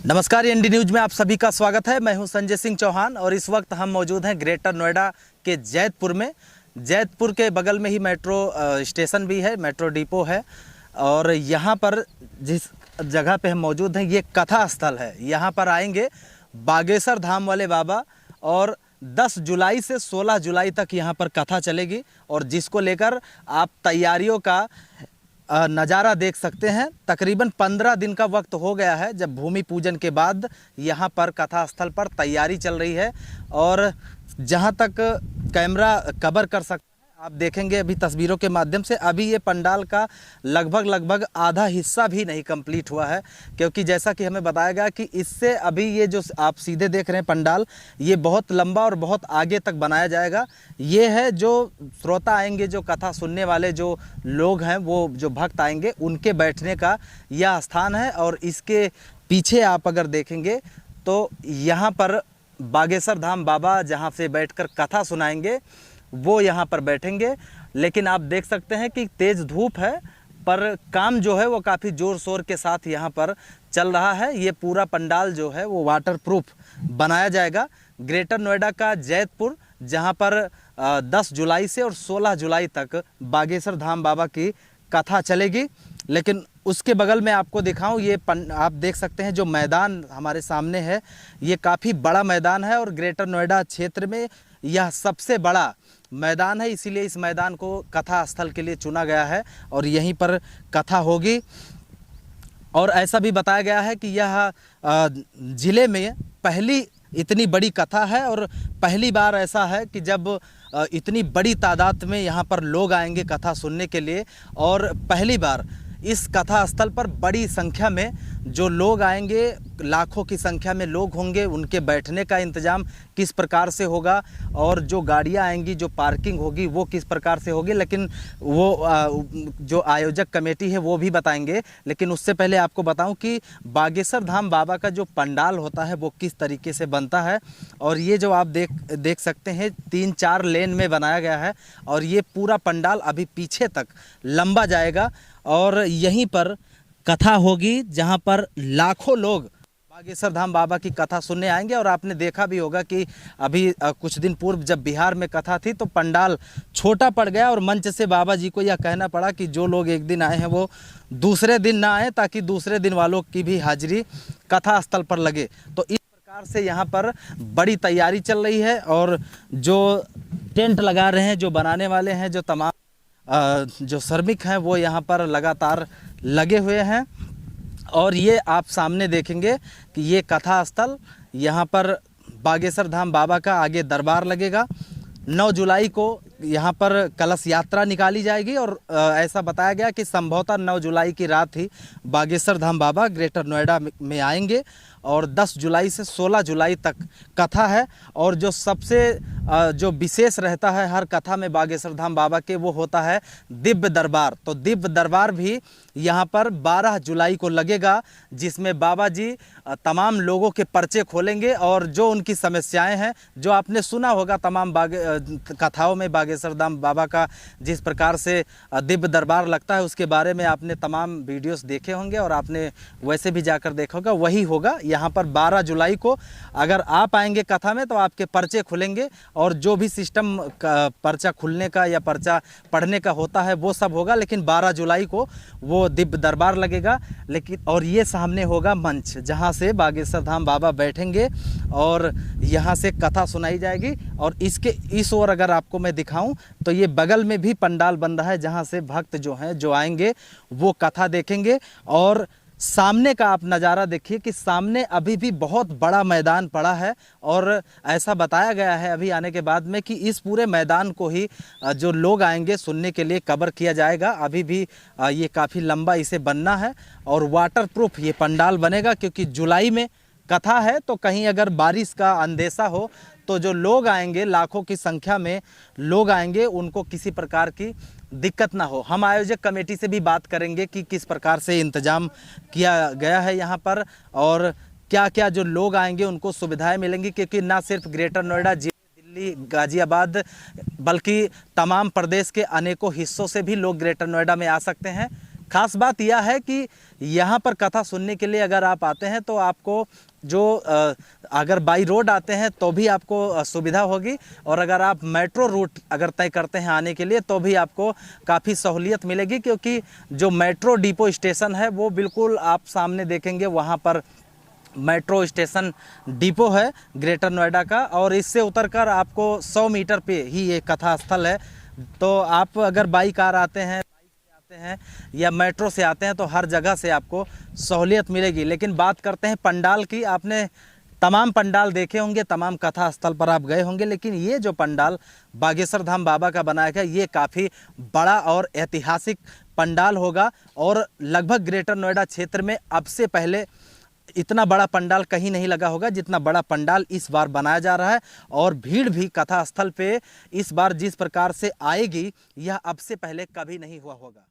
नमस्कार, ND news में आप सभी का स्वागत है। मैं हूं संजय सिंह चौहान और इस वक्त हम मौजूद हैं ग्रेटर नोएडा के जैतपुर में। जैतपुर के बगल में ही मेट्रो स्टेशन भी है, मेट्रो डिपो है। और यहां पर जिस जगह पे हम मौजूद हैं ये कथा स्थल है। यहां पर आएंगे बागेश्वर धाम वाले बाबा और 10 जुलाई से 16 जुलाई तक यहाँ पर कथा चलेगी और जिसको लेकर आप तैयारियों का नज़ारा देख सकते हैं। तकरीबन 15 दिन का वक्त हो गया है जब भूमि पूजन के बाद यहाँ पर कथा स्थल पर तैयारी चल रही है। और जहाँ तक कैमरा कवर कर सकता है आप देखेंगे अभी तस्वीरों के माध्यम से, अभी ये पंडाल का लगभग आधा हिस्सा भी नहीं कंप्लीट हुआ है, क्योंकि जैसा कि हमें बताया गया कि इससे अभी ये जो आप सीधे देख रहे हैं पंडाल, ये बहुत लंबा और बहुत आगे तक बनाया जाएगा। ये है जो श्रोता आएंगे, जो कथा सुनने वाले जो लोग हैं, वो जो भक्त आएंगे उनके बैठने का यह स्थान है। और इसके पीछे आप अगर देखेंगे तो यहाँ पर बागेश्वर धाम बाबा जहाँ से बैठकर कथा सुनाएंगे वो यहाँ पर बैठेंगे। लेकिन आप देख सकते हैं कि तेज़ धूप है, पर काम जो है वो काफ़ी ज़ोर शोर के साथ यहाँ पर चल रहा है। ये पूरा पंडाल जो है वो वाटरप्रूफ बनाया जाएगा। ग्रेटर नोएडा का जैतपुर, जहाँ पर 10 जुलाई से और 16 जुलाई तक बागेश्वर धाम बाबा की कथा चलेगी। लेकिन उसके बगल में आपको दिखाऊं, ये आप देख सकते हैं जो मैदान हमारे सामने है, ये काफ़ी बड़ा मैदान है और ग्रेटर नोएडा क्षेत्र में यह सबसे बड़ा मैदान है। इसीलिए इस मैदान को कथा स्थल के लिए चुना गया है और यहीं पर कथा होगी। और ऐसा भी बताया गया है कि यह ज़िले में पहली इतनी बड़ी कथा है और पहली बार ऐसा है कि जब इतनी बड़ी तादाद में यहाँ पर लोग आएंगे कथा सुनने के लिए। और पहली बार इस कथा स्थल पर बड़ी संख्या में जो लोग आएंगे, लाखों की संख्या में लोग होंगे, उनके बैठने का इंतज़ाम किस प्रकार से होगा और जो गाड़ियां आएंगी, जो पार्किंग होगी वो किस प्रकार से होगी, लेकिन वो जो आयोजक कमेटी है वो भी बताएंगे। लेकिन उससे पहले आपको बताऊं कि बागेश्वर धाम बाबा का जो पंडाल होता है वो किस तरीके से बनता है। और ये जो आप देख सकते हैं 3-4 लेन में बनाया गया है और ये पूरा पंडाल अभी पीछे तक लंबा जाएगा और यहीं पर कथा होगी जहां पर लाखों लोग बागेश्वर धाम बाबा की कथा सुनने आएंगे। और आपने देखा भी होगा कि अभी कुछ दिन पूर्व जब बिहार में कथा थी तो पंडाल छोटा पड़ गया और मंच से बाबा जी को यह कहना पड़ा कि जो लोग एक दिन आए हैं वो दूसरे दिन ना आए, ताकि दूसरे दिन वालों की भी हाजिरी कथा स्थल पर लगे। तो इस प्रकार से यहाँ पर बड़ी तैयारी चल रही है और जो टेंट लगा रहे हैं, जो बनाने वाले हैं, जो तमाम जो श्रमिक हैं वो यहाँ पर लगातार लगे हुए हैं। और ये आप सामने देखेंगे कि ये कथा स्थल, यहाँ पर बागेश्वर धाम बाबा का आगे दरबार लगेगा। 9 जुलाई को यहाँ पर कलश यात्रा निकाली जाएगी और ऐसा बताया गया कि संभवतः 9 जुलाई की रात ही बागेश्वर धाम बाबा ग्रेटर नोएडा में आएंगे और 10 जुलाई से 16 जुलाई तक कथा है। और जो सबसे जो विशेष रहता है हर कथा में बागेश्वर धाम बाबा के, वो होता है दिव्य दरबार। तो दिव्य दरबार भी यहाँ पर 12 जुलाई को लगेगा, जिसमें बाबा जी तमाम लोगों के पर्चे खोलेंगे और जो उनकी समस्याएं हैं, जो आपने सुना होगा तमाम कथाओं में बागेश्वर धाम बाबा का जिस प्रकार से दिव्य दरबार लगता है, उसके बारे में आपने तमाम वीडियोस देखे होंगे और आपने वैसे भी जाकर देखा होगा। वही होगा यहाँ पर 12 जुलाई को। अगर आप आएंगे कथा में तो आपके पर्चे खुलेंगे और जो भी सिस्टम का पर्चा खुलने का या पर्चा पढ़ने का होता है वो सब होगा। लेकिन 12 जुलाई को वो दिव्य दरबार लगेगा। लेकिन और ये सामने होगा मंच जहाँ से बागेश्वर धाम बाबा बैठेंगे और यहाँ से कथा सुनाई जाएगी। और इसके इस ओर अगर आपको मैं दिखाऊं तो ये बगल में भी पंडाल बन रहा है, जहाँ से भक्त जो हैं जो आएंगे वो कथा देखेंगे। और सामने का आप नज़ारा देखिए कि सामने अभी भी बहुत बड़ा मैदान पड़ा है और ऐसा बताया गया है अभी आने के बाद में कि इस पूरे मैदान को ही जो लोग आएंगे सुनने के लिए कवर किया जाएगा। अभी भी ये काफ़ी लंबा इसे बनना है और वाटरप्रूफ ये पंडाल बनेगा, क्योंकि जुलाई में कथा है तो कहीं अगर बारिश का अंदेशा हो तो जो लोग आएंगे, लाखों की संख्या में लोग आएंगे, उनको किसी प्रकार की दिक्कत ना हो। हम आयोजक कमेटी से भी बात करेंगे कि किस प्रकार से इंतजाम किया गया है यहाँ पर और क्या क्या जो लोग आएंगे उनको सुविधाएं मिलेंगी, क्योंकि ना सिर्फ ग्रेटर नोएडा, दिल्ली, गाजियाबाद, बल्कि तमाम प्रदेश के अनेकों हिस्सों से भी लोग ग्रेटर नोएडा में आ सकते हैं। खास बात यह है कि यहाँ पर कथा सुनने के लिए अगर आप आते हैं तो आपको जो अगर बाई रोड आते हैं तो भी आपको सुविधा होगी, और अगर आप मेट्रो रूट अगर तय करते हैं आने के लिए तो भी आपको काफ़ी सहूलियत मिलेगी, क्योंकि जो मेट्रो डिपो स्टेशन है वो बिल्कुल आप सामने देखेंगे, वहाँ पर मेट्रो स्टेशन डिपो है ग्रेटर नोएडा का, और इससे उतरकर आपको 100 मीटर पे ही ये कथा स्थल है। तो आप अगर बाई कार आते हैं या मेट्रो से आते हैं तो हर जगह से आपको सहूलियत मिलेगी। लेकिन बात करते हैं पंडाल की। आपने तमाम पंडाल देखे होंगे, तमाम कथा स्थल पर आप गए होंगे, लेकिन ये जो पंडाल बागेश्वर धाम बाबा का बनाया गया ये काफ़ी बड़ा और ऐतिहासिक पंडाल होगा, और लगभग ग्रेटर नोएडा क्षेत्र में अब से पहले इतना बड़ा पंडाल कहीं नहीं लगा होगा जितना बड़ा पंडाल इस बार बनाया जा रहा है। और भीड़ भी कथा स्थल पे इस बार जिस प्रकार से आएगी यह अब से पहले कभी नहीं हुआ होगा।